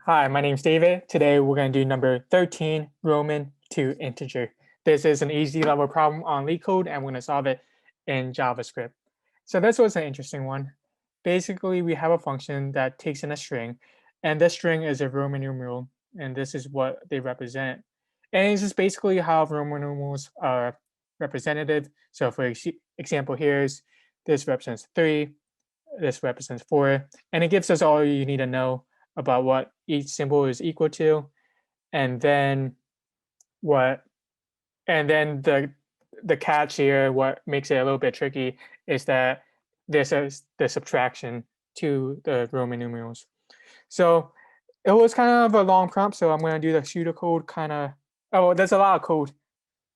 Hi, my name's David. Today we're going to do number 13, Roman to integer. This is an easy level problem on LeetCode, and we're going to solve it in JavaScript. So this was an interesting one. Basically, we have a function that takes in a string, and this string is a Roman numeral, and this is what they represent. And this is basically how Roman numerals are representative. So for example, here's this represents 3, this represents 4, and it gives us all you need to know about what each symbol is equal to, and then what, and then the catch here, what makes it a little bit tricky is that this is the subtraction to the Roman numerals. So it was kind of a long prompt, so I'm going to do the pseudocode kind of. Oh, there's a lot of code,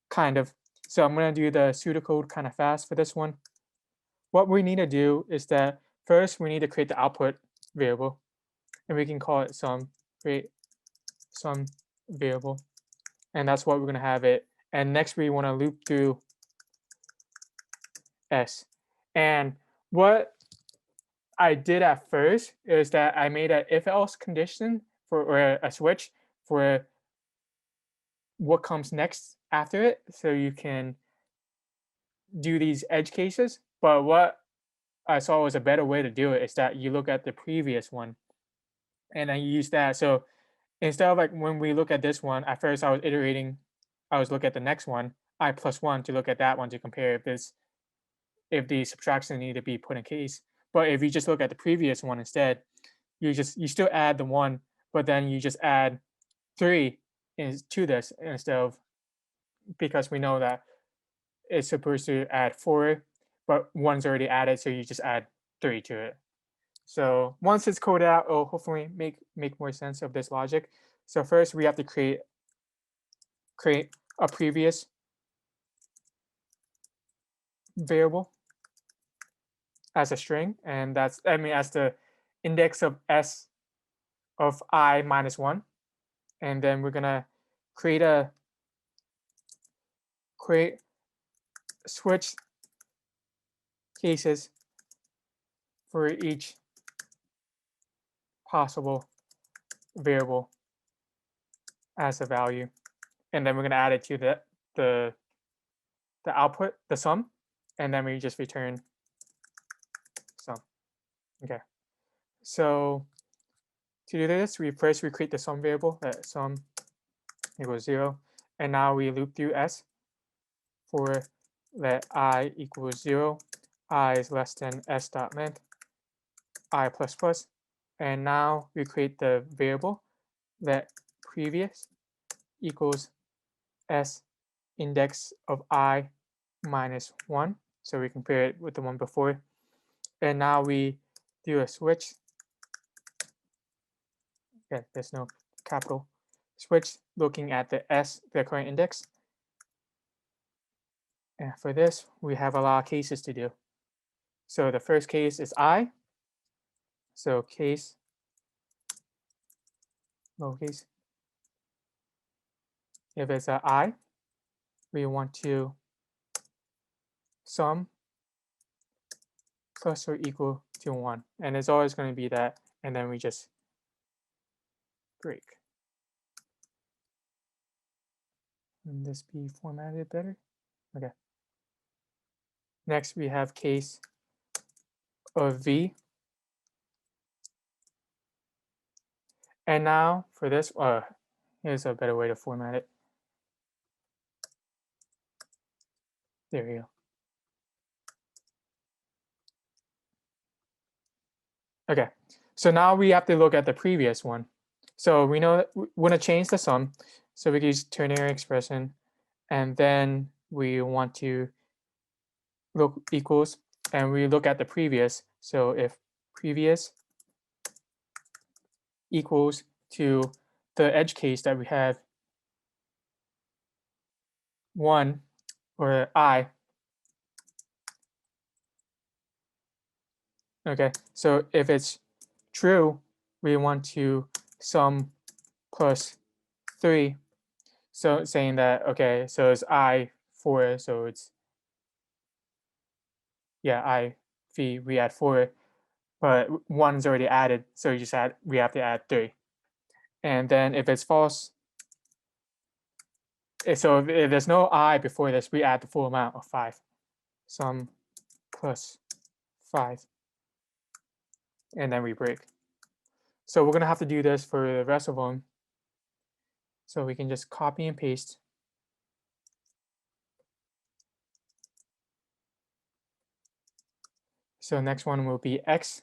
kind of. So I'm going to do the pseudocode kind of fast for this one. What we need to do is that first we need to create the output variable, and we can call it sum, create sum variable, and that's what we're going to have it. And next we want to loop through s. And what I did at first is that I made an if else condition or a switch for what comes next after it, so you can do these edge cases. But what I saw was a better way to do it is that you look at the previous one and then you use that. So instead of like when we look at this one, at first I was iterating, I was looking at the next one, I plus 1 to look at that one to compare if the subtraction need to be put in case. But if you just look at the previous one instead, you still add the 1, but then you just add 3 to this instead of, because we know that it's supposed to add 4, but 1's already added, so you just add 3 to it. So once it's coded out, it'll hopefully make more sense of this logic. So first we have to create a previous variable as a string, and that's, I mean, as the index of s of I minus 1. And then we're gonna create switch cases for each possible variable as a value, and then we're gonna add it to the output, the sum, and then we just return sum. Okay, so to do this, we create the sum variable, that sum equals 0, and now we loop through s for let I equals 0, I is less than s dot length, I plus plus, and now we create the variable that previous equals s index of I minus 1, so we compare it with the one before, and now we do a switch. Okay, there's no capital switch looking at the current index. And for this, we have a lot of cases to do. So the first case is I. So case lowercase. If it's a I, we want to sum plus or equal to 1. And it's always going to be that, and then we just break. Can this be formatted better? Okay. Next, we have case of V. And now for this, here's a better way to format it. There we go. Okay, so now we have to look at the previous one. So we know that we want to change the sum, so we can use ternary expression, and then we want to look equals, and we look at the previous. So if previous equals to the edge case that we have 1 or I. Okay, so if it's true, we want to sum plus 3. So saying that, okay, so it's I 4, so it's, yeah, I v, we add 4, but 1's already added, so we have to add 3. And then if it's false, so if there's no I before this, we add the full amount of 5. Sum plus 5. And then we break. So we're going to have to do this for the rest of them. So we can just copy and paste. So next one will be x.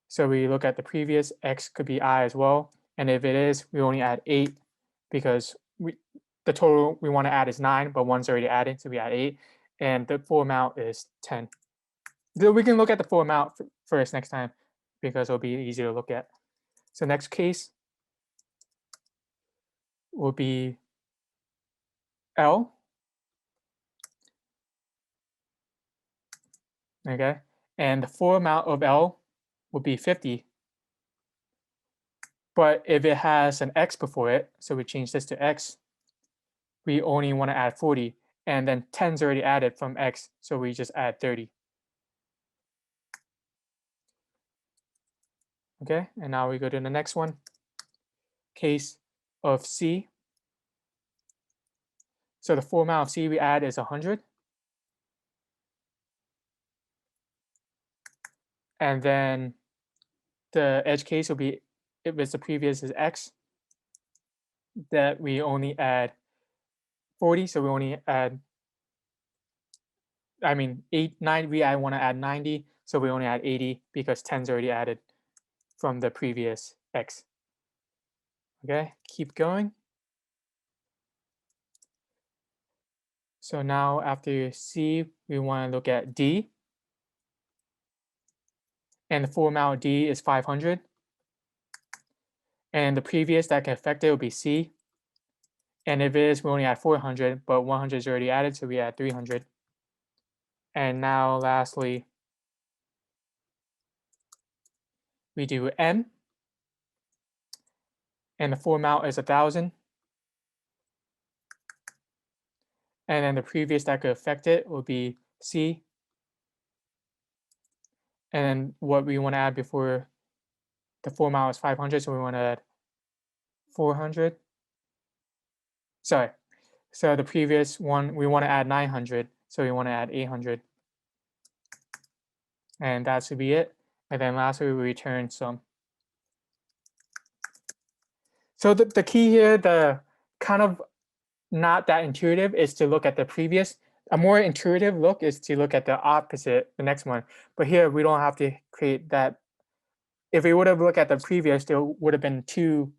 So we look at the previous, x could be I as well. And if it is, we only add 8 because the total we want to add is 9, but 1's already added, so we add 8. And the full amount is 10. So we can look at the full amount first next time because it'll be easier to look at. So next case will be L. Okay, and the full amount of L will be 50. But if it has an x before it, so we change this to x, we only want to add 40. And then 10's already added from x, so we just add 30. Okay, and now we go to the next one. Case of C. So the full amount of C we add is 100. And then the edge case will be, if it's the previous is x, that we only add 40. So we only add, 9, we want to add 90. So we only add 80 because 10's already added from the previous x. Okay, keep going. So now after C, we want to look at D. And the full amount of D is 500. And the previous that can affect it will be C. And if it is, we only add 400, but 100 is already added, so we add 300. And now lastly, we do M. And the full amount is 1,000. And then the previous that could affect it will be C. And then what we want to add before the full amount is 500, so we want to add 400. Sorry. So the previous one, we want to add 900, so we want to add 800. And that should be it. And then lastly, we return sum. So the key here, the kind of not that intuitive, is to look at the previous. A more intuitive look is to look at the opposite, the next one. But here, we don't have to create that. If we would have looked at the previous, there would have been 2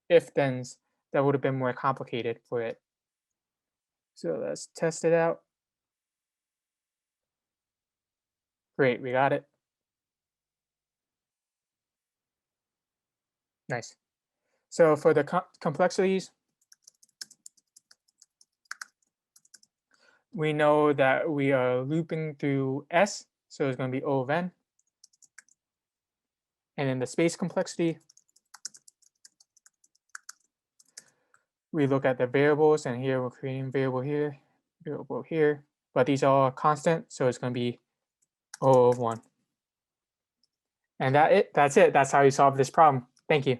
if-thens that would have been more complicated for it. So let's test it out. Great, we got it. Nice. So for the complexities, we know that we are looping through S, so it's going to be O of n. And in the space complexity, we look at the variables, and here we're creating variable here, but these are all constant, so it's going to be O of 1. And that's it. That's how you solve this problem. Thank you.